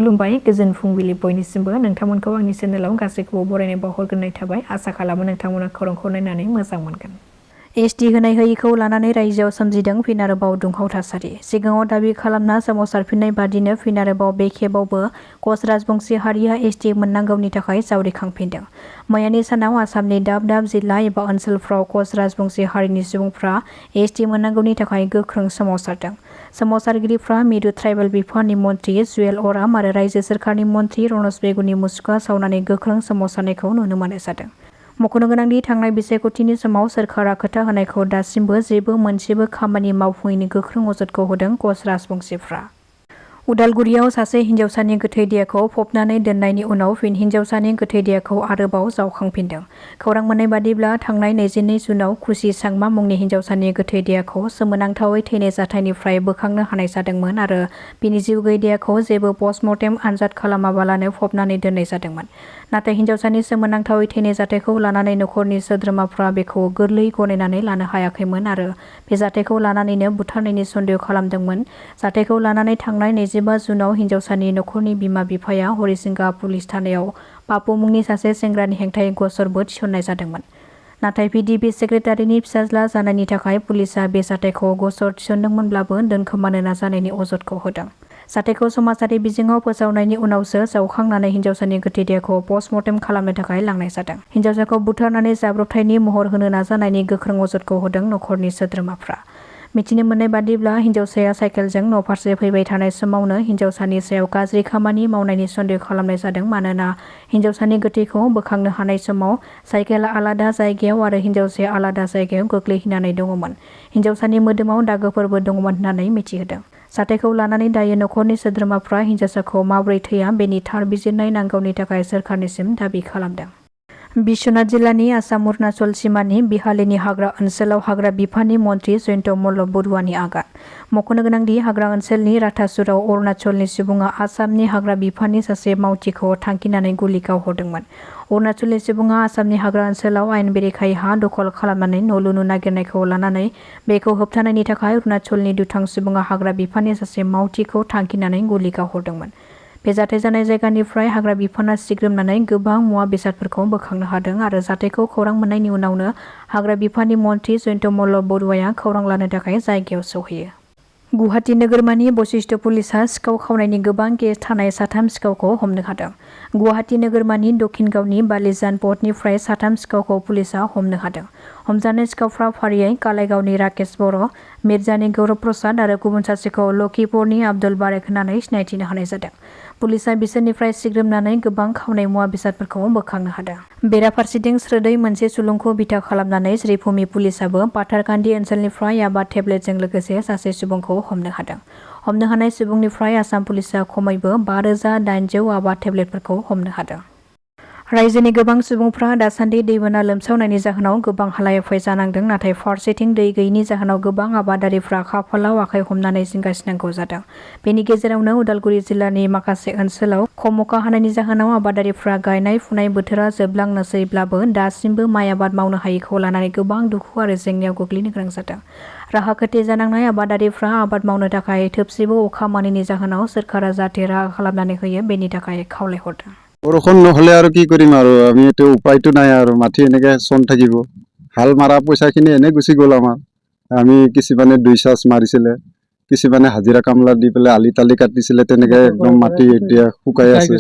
खुलुमबाय गोजोन फुंबिलि बयनिसिमबो नोंथांमोनखौ आंनि चेनेलाव गासैखौबो बरायनाय बावहरग्रोनाय थाबाय आसा खालामो नोंथांमोना खौरांखौ नायनानै मोजां मोनगोन। एसटि होनाय होयिखौ लानानै रायजोआव सोमजिदों फिन आरोबाव दुंहाव थासारि। सिगाङाव दाबि खालामना सोमावसारफिननाय बादिनो फिन आरोबाव बे खेबावबो कच राजबंसि हारिया एसटि मोननांगौनि थाखाय जावरिखांफिनदों। मैयानि सानाव आसामनि दाब दाब जिल्ला एबा ओनसोलफ्राव कच राजबंसि हारिनि सुबुंफ्रा एसटि मोननांगौनि थाखाय गोख्रों सोमावसारदों। सोमावसारगिरिफ्रा मिरु ट्राइबेल बिफाननि मन्त्रि जुएल अराम आरो रायजो सोरखारनि मन्त्रि रनज बेगुनि मुसुखा सावनानै गोख्रों सोमावसारनायखौ नुनो मोननाय जादों। मख'नो गोनांदि थांनाय बिसायख'थिनि समाव सोरखारा खोथा होनायखौ दासिमबो जेबो मोनसेबो खामानि मावफुङैनि गोख्रों अजदखौ होदों कच राजबंसिफ्रा। उदालगुरियाव सासे हिन्जावसानि गोथै देहाखौ फबनानै दोननायनि उनाव फिन हिन्जावसानि गोथै देहाखौ आरोबाव जावखांफिनदों। खौरां मोननाय बादिब्ला थांनाय 22 जुनाव खुसि सांमा मुंनि हिन्जावसानि गोथै देहाखौ सोमोनांथावै थैनाय जाथायनिफ्राय बोखांनो हानाय जादोंमोन आरो बिनि जिउ गैयै देहाखौ जेबो पस्टमर्टेम आनजाद खालामाबालानो फबनानै दोननाय जादोंमोन। नाथाय हिन्जावसानि सोमोनांथावै थैनाय जाथायखौ लानानै नखरनि सोद्रोमाफ्रा बेखौ गोरलैयै गनायनानै लानो हायाखैमोन आरो बे जाथायखौ लानानैनो बुथारनायनि सन्देह खालामदोंमोन। जाथायखौ लानानै थांनाय 25 जुनाव हिन्जावसानि नखरनि बिमा बिफाया हरिसिंगा पुलिस थानायाव पापु मुंनि सासे सेंग्रानि हेंथायै गसरबो थिसननाय जादोंमोन। नाथाय पिडिपि सेक्रेटारिनि फिसाज्ला जानायनि थाखाय पुलिसआ बे जाथायखौ गसर थिसनदोंमोनब्लाबो दोनखोमानो नाजानायनि अजदखौ होदों। जाथायखौ समाजारि बिजोङाव फोसावनायनि उनावसो जावखांनानै हिन्जावसानि गोथै देहाखौ पस्टमर्टेम खालामनो थाखाय लांनाय जादों। हिन्जावसाखौ बुथारनानै जाब्रबथायनि महर होनो नाजानायनि गोख्रों अजदखौ होदों नखरनि सोद्रोमाफ्रा। मिथिनो मोननाय बादिब्ला हिन्जावसाया साइकेलजों न'फारसे फैबाय थानाय समावनो हिन्जावसानि सायाव गाज्रि खामानि मावनायनि सन्देह खालामनाय जादों मानोना हिन्जावसानि गोथैखौ बोखांनो हानाय समाव साइकेलआ आलादा जायगायाव आरो हिन्जावसाया आलादा जायगायाव गोग्लैहैनानै दङमोन। हिन्जावसानि मोदोमाव दागोफोरबो दङमोन होननानै मिथिहोदों। जाथायखौ लानानै दायो नखरनि सोद्रोमाफ्रा हिन्जावसाखौ माबोरै थैया बेनि थार बिजिरनाय नांगौनि थाखाय सोरखारनिसिम दाबि खालामदों। बिश्वनाथ जिल्लानि आसाम अरुणाचल सिमानि बिहालिनि हाग्रा ओनसोलाव हाग्रा बिफाननि मन्त्रि जयन्त मल्ल बरुवानि आगान। मख'नो गोनांदि हाग्रा ओनसोलनि राथासुराव अरुणाचलनि सुबुङा आसामनि हाग्रा बिफाननि सासे मावथिखौ थांखिनानै गुलि गावहरदोंमोन। अरुणाचलनि सुबुङा आसामनि हाग्रा ओनसोलाव आयेन बेरेखायै हा दखल खालामनानै न' लुनो नागिरनायखौ लानानै बेखौ होबथानायनि थाखाय अरुणाचलनि दुथां सुबुङा हाग्रा बिफाननि सासे मावथिखौ थांखिनानै गुलि गावहरदोंमन। बे जाथाय जानाय जायगानिफ्राय हाग्रा बिफाना सिग्रोमनानै गोबां मुवा बेसादफोरखौ बोखांनो हादों आरो जाथायखौ खौरां मोननायनि उनावनो हाग्रा बिफाननि मन्त्रि जयन्त मल्ल बरुवाया खौरां लानो थाखाय जायगायाव सौहैयो। गुवाहाटी नोगोरमानि बशिष्ट पुलिसआ सिखाव खावनायनि गोबां केस थानाय 3 सिखावखौ हमनो हादों। गुवाहाटी नोगोरमानि दक्षिणगावनि बालिजान पथनिफ्राय 3 सिखावखौ पुलिसआ हमनो हादों। हमजानाय सिखावफ्रा फारियै कालाइगावनि राकेश बर', मिर्जानि गौरब प्रसाद आरो गुबुन सासेखौ लखिपुरनि आब्दुल बारेक होननानै सिनायथिनो हानाय जादों। पुलिसआ बिसोरनिफ्राय सिग्रोमनानै गोबां खावनाय मुवा बेसादफोरखौ बोखांनो हादों। बेराफारसेथिं स्रोदै मोनसे सुलुंखौ बिथा खालामनानै श्रीभूमि पुलिसआबो पाथारकान्दी ओनसोलनिफ्राय याबा टेब्लेटजों लोगोसे सासे सुबुंखौ हमनो हादों। हमनो हानाय सुबुंनिफ्राय आसाम पुलिसआ खमैबो 5,800 याबा टेब्लेटफोरखौ हमनो हादों। रायजोनि गोबां सुबुंफ्रा दासान्दि दैबाना लोमसावनायनि जाहोनाव गोबां हालाय-हाफाय जानांदों नाथाय फारसेथिं दै गैयिनि जाहोनाव गोबां आबादारिफ्रा खाफालाव आखाइ हमनानै जिंगासिनांगौ जादों। बेनि गेजेरावनो उदालगुरि जिल्लानि माखासे ओनसोलाव खम अखा हानायनि जाहोनाव आबादारिफ्रा गायनाय फुनाय बोथोरा जोबलांनोसैब्लाबो दासिमबो माइ आबाद मावनो हायैखौ लानानै गोबां दुखु आरो जेंनायाव गोग्लैनो गोनां जादों। राहा गोथे जानांनाय आबादारिफ्रा आबाद मावनो थाखाय थोबसेबो अखा मोनैनि जाहोनाव सोरखारा जाहाथे राहा खालामनानै होयो बेनि थाखाय खावलायहरदों। বৰষুণ নহ'লে আৰু কি কৰিম আৰু আমি এইটো উপায়টো নাই আৰু মাটি এনেকৈ চন থাকিব। হাল মাৰা পইচাখিনি এনেই গুচি গ'ল আমাৰ। আমি কিছুমানে 2 চাচ মাৰিছিলে, কিছুমানে হাজিৰা কামলা দি পেলাই আলি তালি কাটিছিলে তেনেকৈ একদম মাটি এতিয়া শুকাই আছে।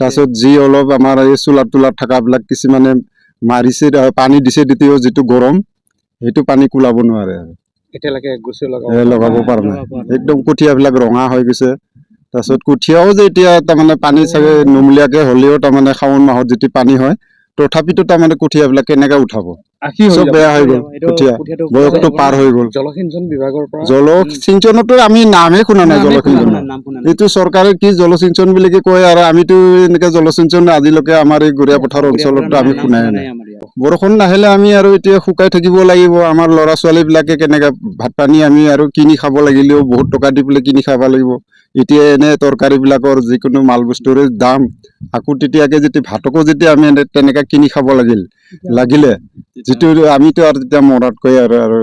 তাৰপিছত যি অলপ আমাৰ এই চোলাৰ তোলাৰ থকাবিলাক কিছুমানে মাৰিছে পানী দিছে তেতিয়াও যিটো গৰম সেইটো পানী কোলাব নোৱাৰে আৰু এতিয়ালৈকে গুচি লগাব পৰা নাই। একদম কঠীয়াবিলাক ৰঙা হৈ গৈছে। তাৰপিছত কঠীয়াও যে এতিয়া তাৰমানে পানী চাগে নুমলীয়াকৈ হ'লেও তাৰমানে শাওণ মাহত যেতিয়া পানী হয় তথাপিতো তাৰমানে কঠীয়াবিলাক কেনেকৈ উঠাব, চব বেয়া হৈ গ'ল। কঠীয়া বয়সটো পাৰ হৈ গ'ল। জলসিঞ্চন বিভাগৰ পৰা জলসিঞ্চনতো আমি নামহে শুনা নাই। জলসিঞ্চন এইটো চৰকাৰে কি জলসিঞ্চন বুলি কয় আৰু আমিতো এনেকৈ জলসিঞ্চন আজিলৈকে আমাৰ এই গৰীয়া পথাৰ অঞ্চলতো আমি শুনাই নাই। বৰষুণ নাহিলে আমি আৰু এতিয়া শুকাই থাকিব লাগিব। আমাৰ ল'ৰা ছোৱালীবিলাকে কেনেকৈ ভাত পানী আমি আৰু কিনি খাব লাগিলেও বহুত টকা দি পেলাই কিনি খাব লাগিব। এতিয়া এনে তৰকাৰীবিলাকৰ যিকোনো মাল বস্তুৰে দাম আকৌ তেতিয়াকে যেতিয়া ভাতকো যেতিয়া আমি তেনেকৈ কিনি খাব লাগিলে যিটো আমিতো আৰু তেতিয়া মৰাতকৈ আৰু